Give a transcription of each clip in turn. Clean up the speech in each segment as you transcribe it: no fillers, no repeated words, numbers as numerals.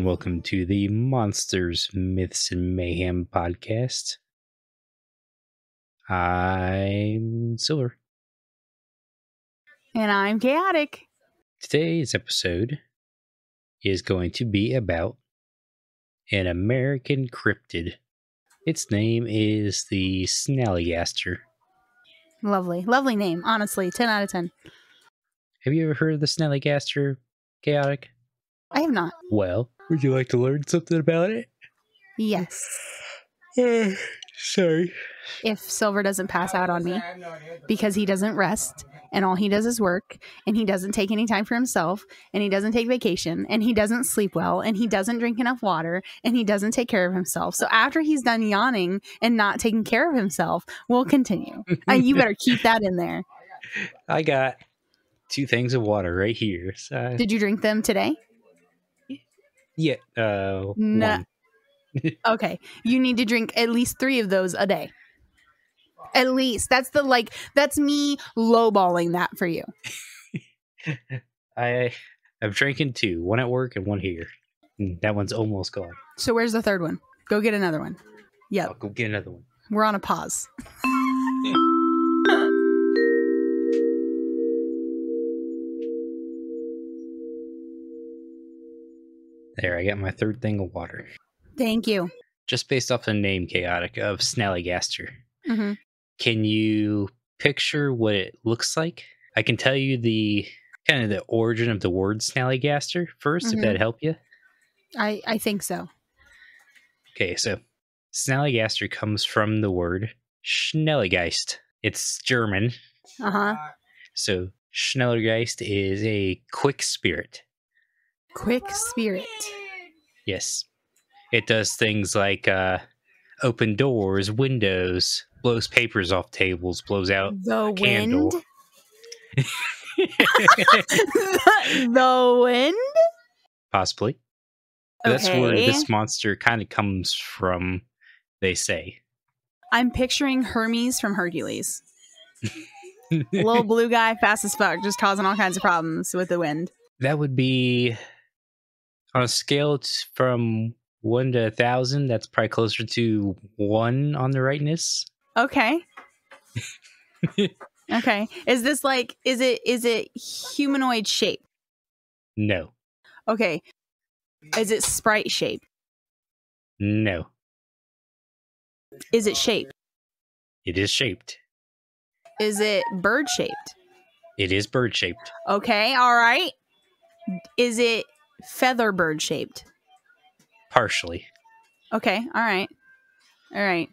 and welcome to the Monsters, Myths, and Mayhem podcast. I'm Silver. And I'm Chaotic. Today's episode is going to be about an American cryptid. Its name is the Snallygaster. Lovely. Lovely name, honestly. 10 out of 10. Have you ever heard of the Snallygaster, Chaotic? I have not. Well, would you like to learn something about it? Yes. Sorry. If Silver doesn't pass out on me because he doesn't rest and all he does is work and he doesn't take any time for himself and he doesn't take vacation and he doesn't sleep well and he doesn't drink enough water and he doesn't take care of himself. So after he's done yawning and not taking care of himself, we'll continue. You better keep that in there. I got 2 things of water right here. So Did you drink them today? yeah. No. One. Okay. You need to drink at least 3 of those a day. At least. That's me lowballing that for you. I'm drinking 2, one at work and one here. That one's almost gone. So where's the third one? Go get another one. Yep. I'll go get another one. We're on a pause. There, I got my 3rd thing of water. Thank you. Just based off the name, Chaotic, of Snallygaster. Mm-hmm. Can you picture what it looks like? I can tell you the kind of the origin of the word Snallygaster first, if that'd help you. I think so. Okay, so Snallygaster comes from the word Schnellgeist. It's German. Uh-huh. So Schnellgeist is a quick spirit. Quick spirit. Yes. It does things like open doors, windows, blows papers off tables, blows out The candle. wind? The wind? Possibly. That's where Okay. this monster kind of comes from, they say. I'm picturing Hermes from Hercules. Little blue guy, fast as fuck, just causing all kinds of problems with the wind. That would be, on a scale from 1 to 1,000, that's probably closer to 1 on the rightness. Okay. Okay. Is this like, is it humanoid shape? No. Okay. Is it sprite shape? No. Is it shaped? It is shaped. Is it bird shaped? It is bird shaped. Okay. All right. Is it feather bird shaped? Partially. Okay. All right. All right.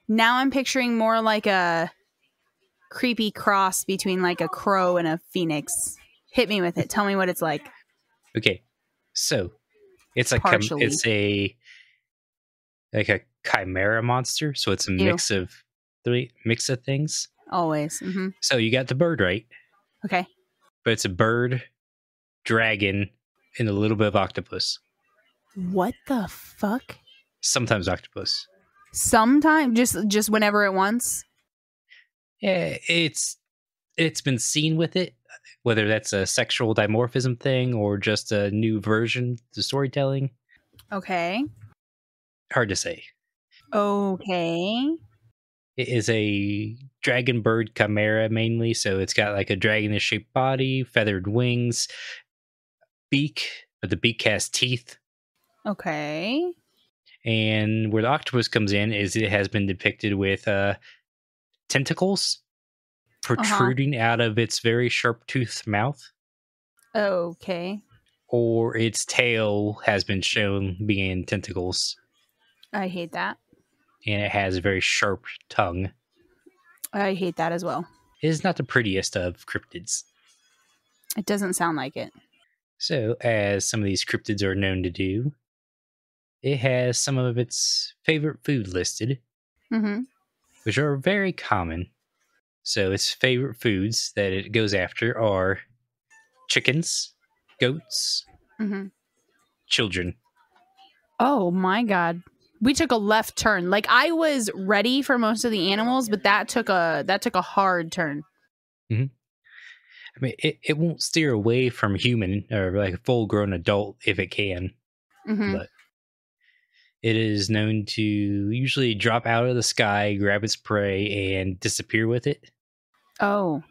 Now I'm picturing more like a creepy cross between like a crow and a phoenix. Hit me with it. Tell me what it's like. Okay. So, it's a Partially. it's a chimera monster, so it's a Ew. mix of things. Always. Mm-hmm. So, you got the bird right, Okay. but it's a bird, dragon, and a little bit of octopus. What the fuck? Sometimes octopus. Sometime, just whenever it wants. Yeah, it's been seen with it, whether that's a sexual dimorphism thing or just a new version to storytelling. Okay. Hard to say. Okay. It is a dragon bird chimera mainly, so it's got like a dragonish shaped body, feathered wings, beak, but the beak has teeth. Okay. And where the octopus comes in is it has been depicted with tentacles protruding out of its very sharp-toothed mouth. Okay. Or its tail has been shown being tentacles. I hate that. And it has a very sharp tongue. I hate that as well. It is not the prettiest of cryptids. It doesn't sound like it. So, as some of these cryptids are known to do, it has some of its favorite food listed, Mm-hmm. which are very common. So, its favorite foods that it goes after are chickens, goats, Mm-hmm. children. Oh my God. We took a left turn. Like I was ready for most of the animals, but that took a hard turn. Mm-hmm. I mean, it won't steer away from human or like a full grown adult if it can. but it is known to usually drop out of the sky, grab its prey, and disappear with it. Oh.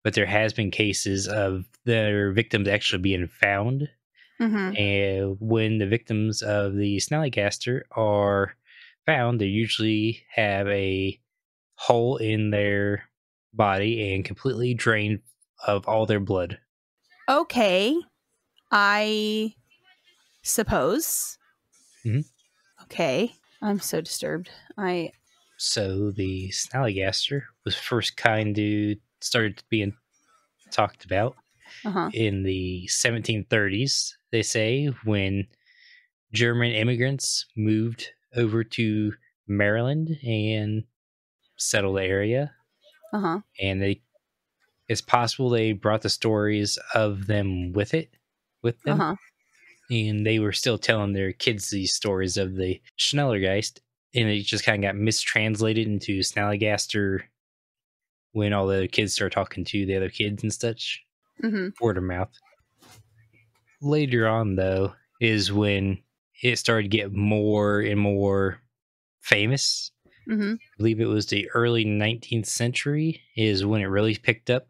But there has been cases of their victims actually being found. And when the victims of the Snallygaster are found, they usually have a hole in their body and completely drained of all their blood. Okay. I suppose. Okay. I'm so disturbed. So the Snallygaster was first kind of started being talked about in the 1730s, they say, when German immigrants moved over to Maryland and settled the area. And it's possible they brought the stories of them with them. And they were still telling their kids these stories of the Schnellergeist, and it just kind of got mistranslated into Snallygaster when all the kids started talking to the other kids and such. Word of mouth. Later on, though, is when it started to get more and more famous. I believe it was the early 19th century is when it really picked up.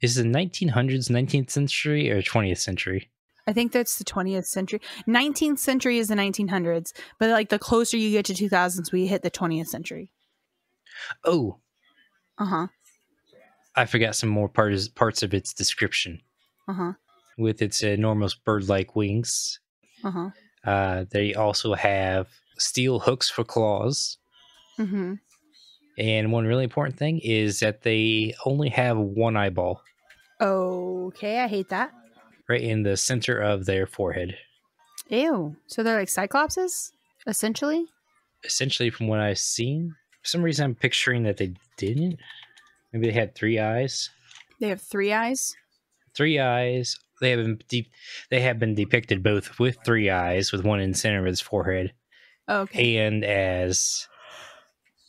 Is the 1900s 19th century or 20th century? I think that's the 20th century. 19th century is the 1900s, but like the closer you get to 2000s, we hit the 20th century. Oh. I forgot some more parts of its description. With its enormous bird-like wings. They also have steel hooks for claws. And one really important thing is that they only have one eyeball. Okay, I hate that. Right in the center of their forehead. Ew. So they're like cyclopses, essentially? Essentially, from what I've seen. For some reason, I'm picturing that they didn't. Maybe they had 3 eyes. They have 3 eyes? 3 eyes. They have been depicted both with 3 eyes, with one in the center of its forehead. Okay. And as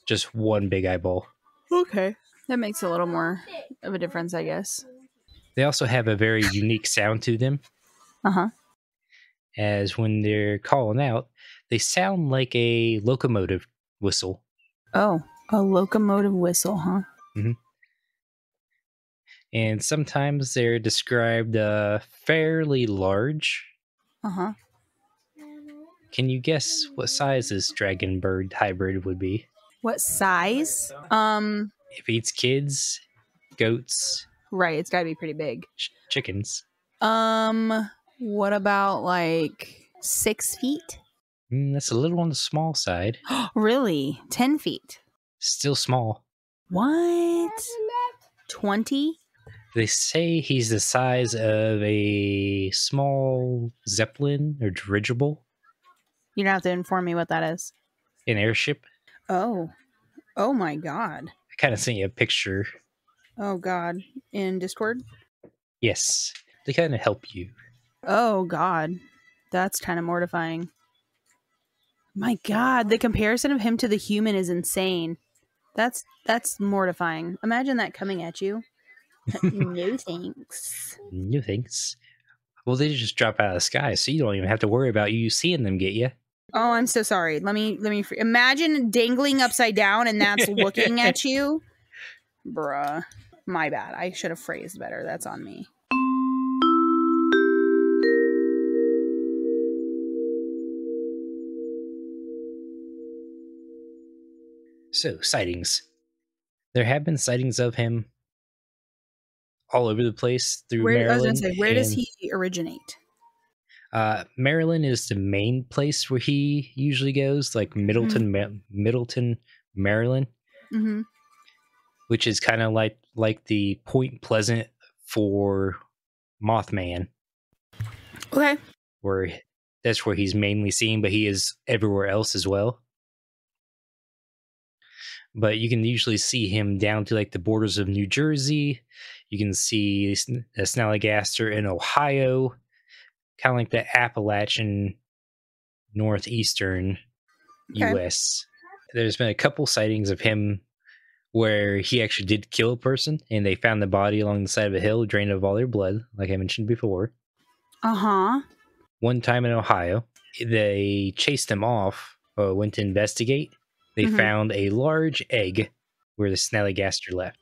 just one big eyeball. Okay. That makes a little more of a difference, I guess. They also have a very unique sound to them. As when they're calling out, they sound like a locomotive whistle. Oh, a locomotive whistle, huh? And sometimes they're described fairly large. Can you guess what size this dragon bird hybrid would be? What size? If it eats kids, goats. Right, it's got to be pretty big. Chickens. What about like 6 feet? That's a little on the small side. Really? 10 feet? Still small. What? 20? They say he's the size of a small zeppelin or dirigible. You don't have to inform me what that is. An airship. Oh my god. I kind of sent you a picture. Oh god. In Discord? Yes. They kind of help you. Oh god. That's kind of mortifying. My god, the comparison of him to the human is insane. That's mortifying. Imagine that coming at you. No thanks. No thanks. Well, they just drop out of the sky, so you don't even have to worry about you seeing them get you. Oh, I'm so sorry. Let me imagine dangling upside down and that's looking at you. Bruh. My bad. I should have phrased better. That's on me. So, sightings. There have been sightings of him all over the place through Maryland. I was going to say, where does he originate? Maryland is the main place where he usually goes, like Middleton, Maryland, which is kind of like the Point Pleasant for Mothman. Okay. That's where he's mainly seen, but he is everywhere else as well. But you can usually see him down to like the borders of New Jersey. You can see a Snallygaster in Ohio, kind of like the Appalachian northeastern U.S. There's been a couple sightings of him where he actually did kill a person, and they found the body along the side of a hill, drained of all their blood, like I mentioned before. One time in Ohio. they chased him off, went to investigate. They found a large egg where the Snallygaster left.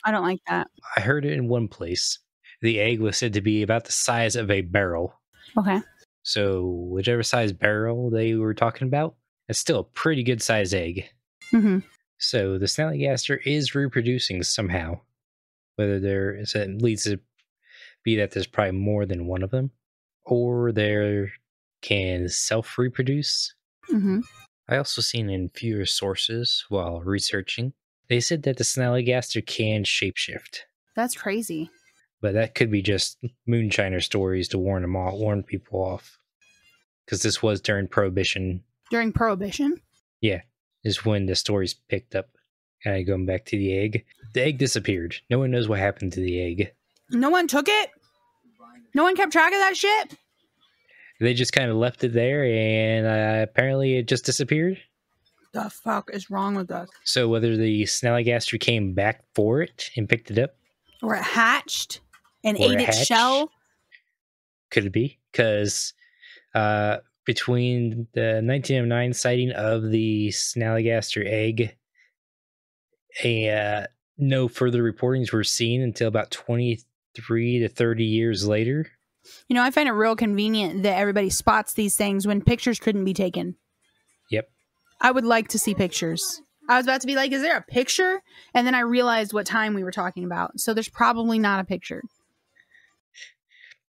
I don't like that. I heard it in one place. The egg was said to be about the size of a barrel. Okay. So whichever size barrel they were talking about, it's still a pretty good size egg. So the Snallygaster is reproducing somehow. Whether it leads to be that there's probably more than one of them, or they can self-reproduce. I also seen in fewer sources while researching, they said that the Snallygaster can shapeshift. That's crazy. But that could be just moonshiner stories to warn people off. Because this was during Prohibition. During Prohibition? Yeah, is when the stories picked up. Kind of going back to the egg. The egg disappeared. No one knows what happened to the egg. No one took it? No one kept track of that shit? They just kind of left it there, and apparently it just disappeared. The fuck is wrong with us? So whether the Snallygaster came back for it and picked it up, or it hatched and ate its shell, could it be? Because between the 1909 sighting of the Snallygaster egg, no further reportings were seen until about 23 to 30 years later. You know, I find it real convenient that everybody spots these things when pictures couldn't be taken. Yep. I would like to see pictures. I was about to be like, is there a picture? And then I realized what time we were talking about. So there's probably not a picture.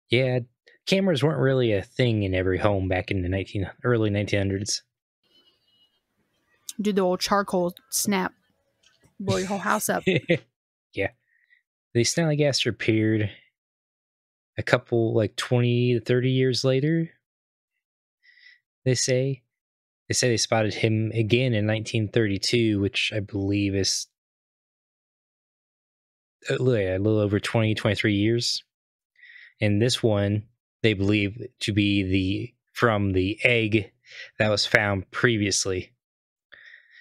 Yeah, cameras weren't really a thing in every home back in the early 1900s. Do the old charcoal snap. Blow your whole house up. Yeah. The Snallygaster appeared a couple, 20 to 30 years later, they say. They say they spotted him again in 1932, which I believe is a little over 23 years. And this one, they believe to be from the egg that was found previously.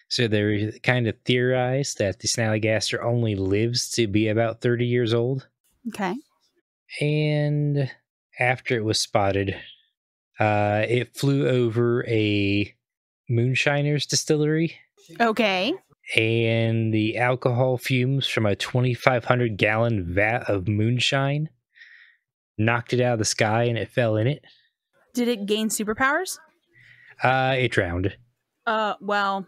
So they kind of theorized that the Snallygaster only lives to be about 30 years old. Okay. And after it was spotted, it flew over a moonshiner's distillery. Okay. And the alcohol fumes from a 2,500 gallon vat of moonshine knocked it out of the sky, and it fell in it. Did it gain superpowers? It drowned. Well,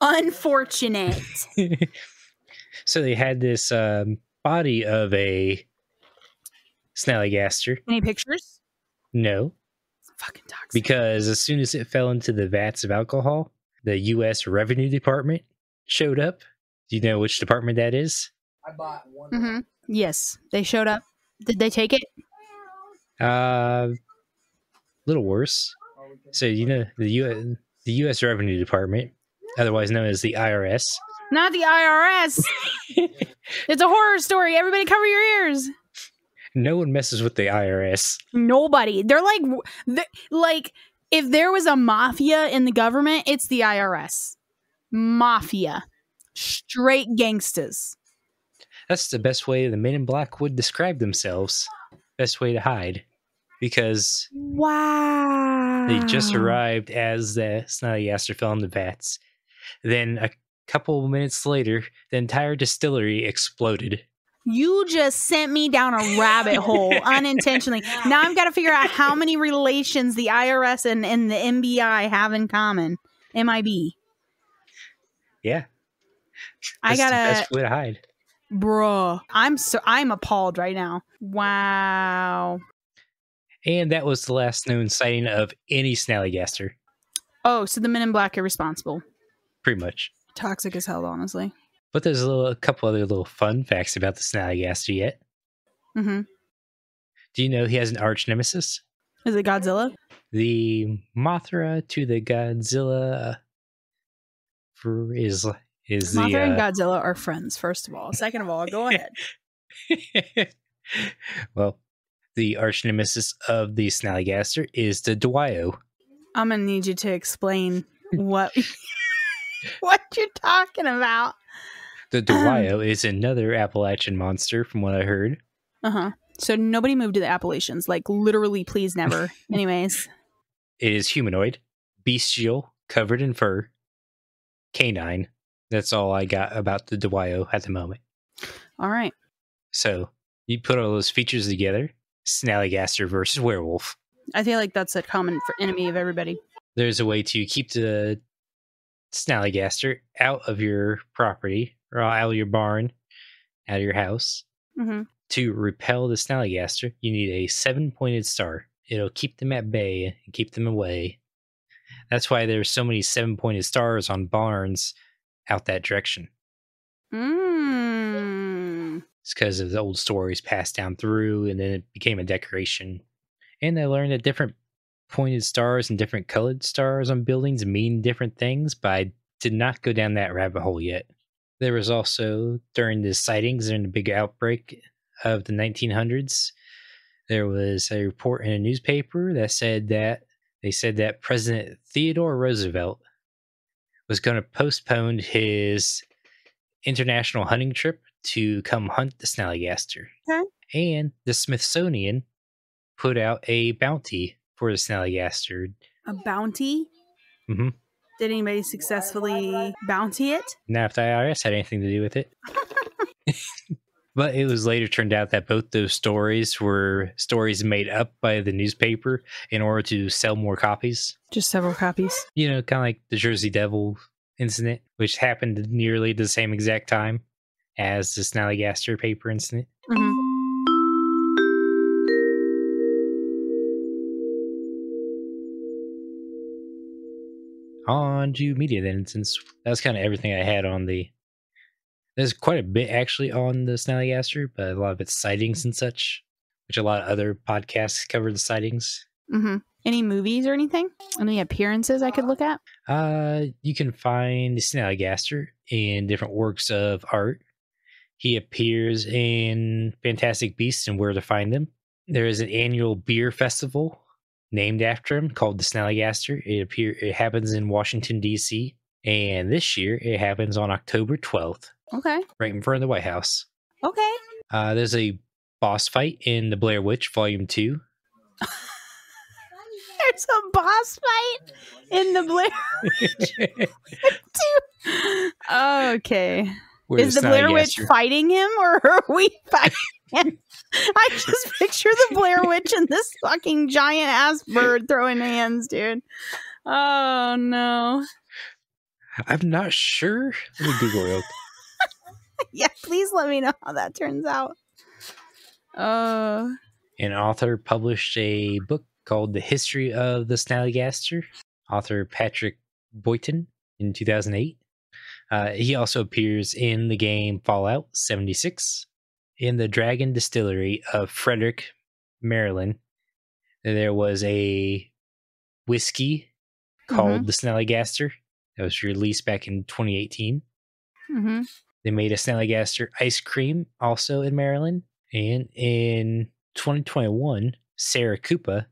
unfortunate. So they had this body of a Snallygaster. Any pictures? No. Fucking toxic. Because as soon as it fell into the vats of alcohol, the U.S. Revenue Department showed up. Do you know which department that is? I bought one. Yes, they showed up. Did they take it? Little worse. So you know the U.S. Revenue Department, otherwise known as the IRS. Not the IRS. It's a horror story. Everybody, cover your ears. No one messes with the IRS. Nobody. They're like if there was a mafia in the government, it's the IRS. Mafia. Straight gangsters. That's the best way the Men in Black would describe themselves. Best way to hide. Because wow, they just arrived as the Snallygaster fell in the vats. Then a couple minutes later, the entire distillery exploded. You just sent me down a rabbit hole unintentionally. Now I've got to figure out how many relations the IRS and the MBI have in common. MIB. Yeah. That's the best way to hide. Bruh. I'm appalled right now. Wow. And that was the last known sighting of any Snallygaster. Oh, so the Men in Black are responsible. Pretty much. Toxic as hell, honestly. But there's a couple other little fun facts about the Snallygaster yet. Mm-hmm. Do you know he has an arch nemesis? Is it Godzilla? The Mothra to the Godzilla is Mothra and Godzilla are friends, first of all. Second of all, go ahead. Well, the arch nemesis of the Snallygaster is the Dwyo. I'm going to need you to explain what you're talking about. The Dwyo is another Appalachian monster, from what I heard. So nobody moved to the Appalachians. Like, literally, please never. Anyways. It is humanoid, bestial, covered in fur, canine. That's all I got about the Dwyo at the moment. All right. So you put all those features together, Snallygaster versus werewolf. I feel like that's a common enemy of everybody. There's a way to keep the Snallygaster out of your property, or out of your barn, out of your house. Mm-hmm. To repel the Snallygaster, you need a 7-pointed star. It'll keep them at bay and keep them away. That's why there's so many 7-pointed stars on barns out that direction. It's because of the old stories passed down through, and then it became a decoration. And they learned that different pointed stars and different colored stars on buildings mean different things, but I did not go down that rabbit hole yet. There was also, during the sightings, during the big outbreak of the 1900s, there was a report in a newspaper that said that President Theodore Roosevelt was going to postpone his international hunting trip to come hunt the Snallygaster. Okay. And the Smithsonian put out a bounty for the Snallygaster. A bounty? Mm-hmm. Did anybody successfully bounty it? Not if the IRS had anything to do with it. But it was later turned out that both those stories were stories made up by the newspaper in order to sell more copies. Just several copies. You know, kind of like the Jersey Devil incident, which happened nearly the same exact time as the Snallygaster paper incident. Mm-hmm. On to media then, since that's kind of everything I had on the... There's quite a bit actually on the Snallygaster, but a lot of it's sightings and such, which a lot of other podcasts cover the sightings. Mm-hmm. Any movies or anything? Any appearances I could look at? You can find the Snallygaster in different works of art. He appears in Fantastic Beasts and Where to Find Them. There is an annual beer festival named after him called the Snallygaster. It happens in Washington, D.C., and this year it happens on October 12th. Okay. Right in front of the White House. Okay. There's a boss fight in The Blair Witch Volume 2. There's a boss fight in The Blair Witch 2. Okay. Is the Blair Witch fighting him, or are we fighting him? I just picture the Blair Witch and this fucking giant ass bird throwing hands, dude. Oh, no. I'm not sure. Let me Google it. Yeah, please let me know how that turns out. An author published a book called The History of the Snallygaster, author Patrick Boyton in 2008. He also appears in the game Fallout 76. In the Dragon Distillery of Frederick, Maryland, there was a whiskey called the Snallygaster that was released back in 2018. Mm-hmm. They made a Snallygaster ice cream also in Maryland. And in 2021, Sarah Cooper,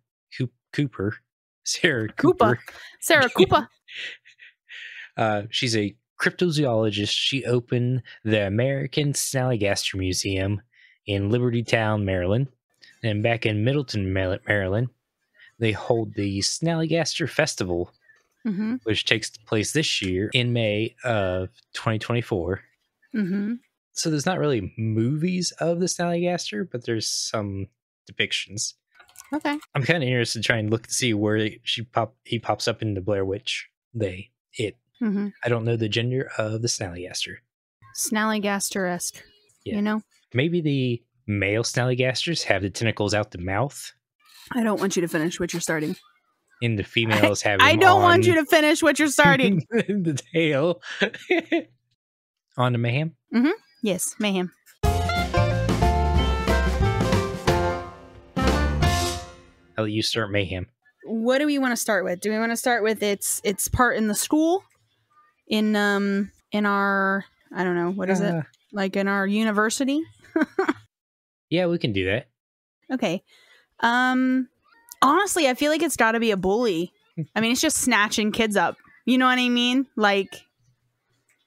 she's a cryptozoologist. She opened the American Snallygaster Museum in Libertytown, Maryland. And back in Middleton, Maryland, they hold the Snallygaster Festival, which takes place this year in May of 2024. Mm-hmm. So there's not really movies of the Snallygaster, but there's some depictions. Okay. I'm kind of interested to try and look to see where he pops up in the Blair Witch. Mm-hmm. I don't know the gender of the Snallygaster. Snallygaster-esque, yeah. You know? Maybe the male Snallygasters have the tentacles out the mouth. I don't want you to finish what you're starting. And the females have I don't want you to finish what you're starting. The tail. On to Mayhem? Mm-hmm. Yes, Mayhem. I'll let you start Mayhem. What do we want to start with? Do we want to start with its part in the school? In our, I don't know, what is it? Like in our university? Yeah, we can do that. Okay. Honestly, I feel like it's got to be a bully. I mean, it's just snatching kids up. You know what I mean? Like,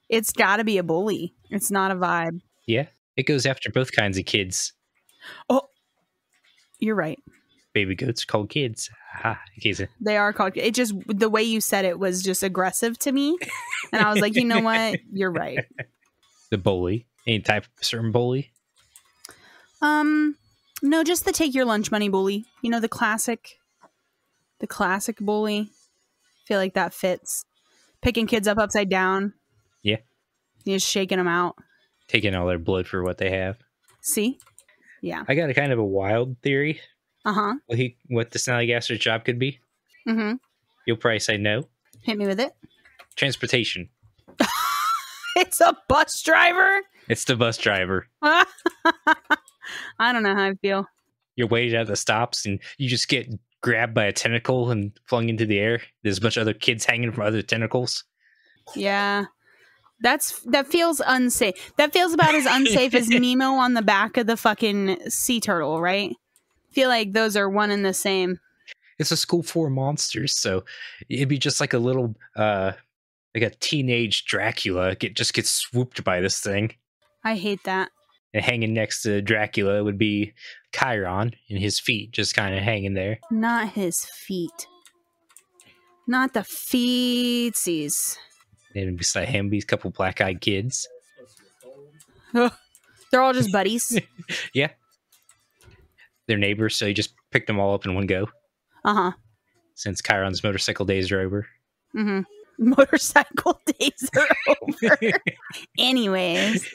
it's got to be a bully. It's not a vibe. Yeah, it goes after both kinds of kids. Oh, you're right. baby goats called kids. Aha, they are called. It just the way you said it was just aggressive to me, and I was like, you know what, you're right. The bully, any type of certain bully? No, just the take your lunch money bully. You know, the classic bully. I feel like that fits. Picking kids up upside down. Yeah. You're just shaking them out. Taking all their blood for what they have. See? Yeah. I got a kind of a wild theory. Uh-huh. What the Snallygaster's job could be. Mm-hmm. You'll probably say no. Hit me with it. Transportation. It's a bus driver? It's the bus driver. I don't know how I feel. You're waiting at the stops and you just get grabbed by a tentacle and flung into the air. There's a bunch of other kids hanging from other tentacles. Yeah. That feels unsafe. That feels about as unsafe as Nemo on the back of the fucking sea turtle, right? I feel like those are one and the same. It's a school full of monsters, so it'd be just like a little, like a teenage Dracula. It just gets swooped by this thing. I hate that. And hanging next to Dracula would be Chiron, and his feet just kind of hanging there. Not his feet. Not the feetsies. And beside him be a couple black-eyed kids. They're all just buddies. Yeah. They're neighbors, so you just picked them all up in one go. Uh-huh. Since Chiron's motorcycle days are over. Mm-hmm. Motorcycle days are over. Anyways.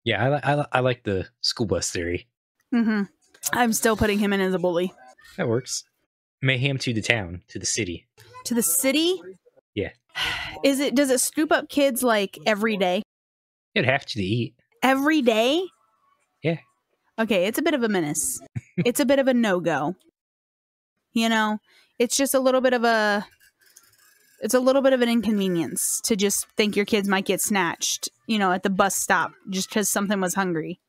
Yeah, I like the school bus theory. Mm-hmm. I'm still putting him in as a bully. That works. Mayhem to the town, to the city. To the city? Yeah. Does it scoop up kids like every day? It'd have to eat. Every day? Yeah. Okay, it's a bit of a menace. It's a bit of a no-go. You know, it's just a little bit of an inconvenience to just think your kids might get snatched, you know, at the bus stop just because something was hungry.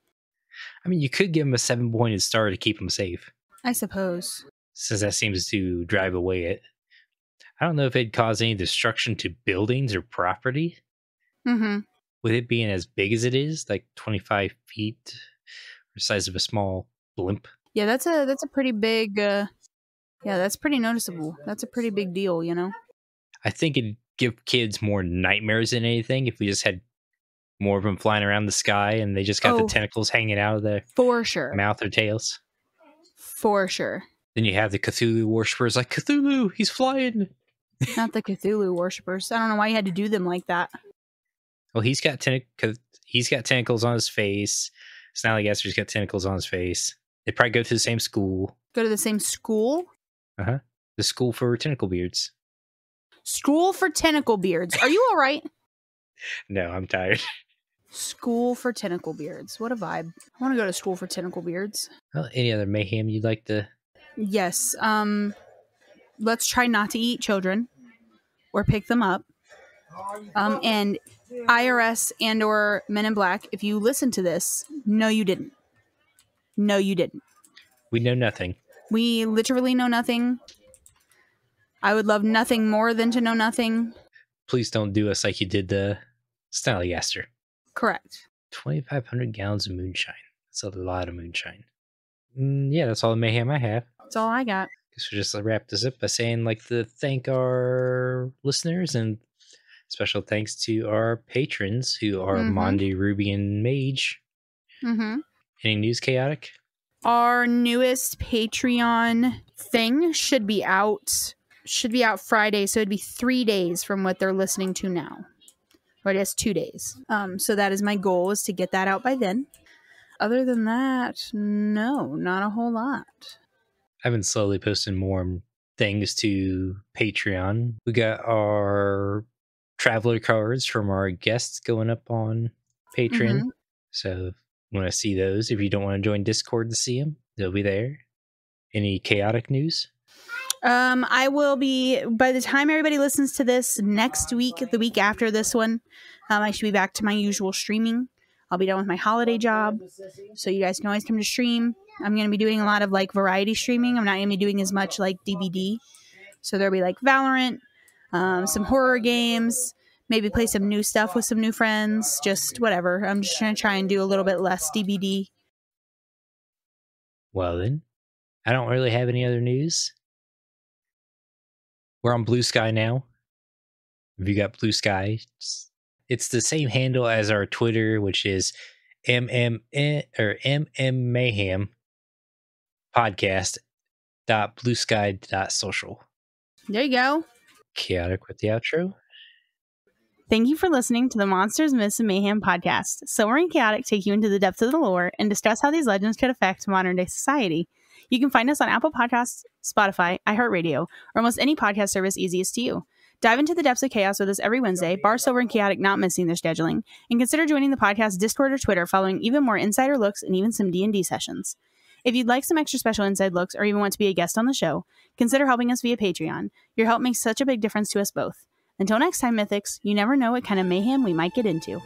I mean, you could give them a 7-pointed star to keep them safe. I suppose. Since that seems to drive away it. I don't know if it'd cause any destruction to buildings or property. Mm-hmm. With it being as big as it is, like 25 feet, or the size of a small blimp. Yeah, that's a pretty big, that's pretty noticeable. That's a pretty big deal, you know? I think it'd give kids more nightmares than anything if we just had more of them flying around the sky and they just got the tentacles hanging out of their for sure mouth or tails. For sure. Then you have the Cthulhu worshippers like, Cthulhu, he's flying. Not the Cthulhu worshippers. I don't know why you had to do them like that. Well, he's got tentacles on his face. Snallygaster's got tentacles on his face. They probably go to the same school. Go to the same school? Uh-huh. The school for tentacle beards. School for tentacle beards. Are you all right? No, I'm tired. School for tentacle beards. What a vibe. I want to go to school for tentacle beards. Well, any other mayhem you'd like to? Yes. Let's try not to eat children or pick them up. And IRS and or Men in Black, if you listen to this, no, you didn't. No, you didn't. We know nothing. We literally know nothing. I would love nothing more than to know nothing. Please don't do us like you did the Snallygaster. Correct. 2,500 gallons of moonshine. That's a lot of moonshine. Yeah, that's all the mayhem I have. That's all I got. Guess we'll just wrap this up by saying, like, to thank our listeners and special thanks to our patrons who are Mondi, Ruby, and Mage. Mm-hmm. Any news, Chaotic? Our newest Patreon thing should be out Friday, so it'd be 3 days from what they're listening to now. Or I guess 2 days. So that is my goal, is to get that out by then. Other than that, no, not a whole lot. I've been slowly posting more things to Patreon. We got our traveler cards from our guests going up on Patreon. Mm-hmm. So if you want to see those, if you don't want to join Discord to see them, they'll be there. Any Chaotic news? I will be, by the time everybody listens to this next week, the week after this one, I should be back to my usual streaming. I'll be done with my holiday job, so you guys can always come to stream. I'm going to be doing a lot of like variety streaming. I'm not going to be doing as much like DBD. So there'll be like Valorant, some horror games, maybe play some new stuff with some new friends, just whatever. I'm just going to try and do a little bit less DBD. Well then, I don't really have any other news. We're on Blue Sky now. If you got Blue Sky, it's the same handle as our Twitter, which is MM Mayhem podcast.bluesky.social. There you go. Chaotic with the outro. Thank you for listening to the Monsters, Myths, and Mayhem podcast. Silver and Chaotic take you into the depths of the lore and discuss how these legends could affect modern-day society. You can find us on Apple Podcasts, Spotify, iHeartRadio, or almost any podcast service easiest to you. Dive into the depths of chaos with us every Wednesday, bar Silver and Chaotic not missing their scheduling, and consider joining the podcast Discord or Twitter following even more insider looks and even some D&D sessions. If you'd like some extra special inside looks or even want to be a guest on the show, consider helping us via Patreon. Your help makes such a big difference to us both. Until next time, Mythics, you never know what kind of mayhem we might get into.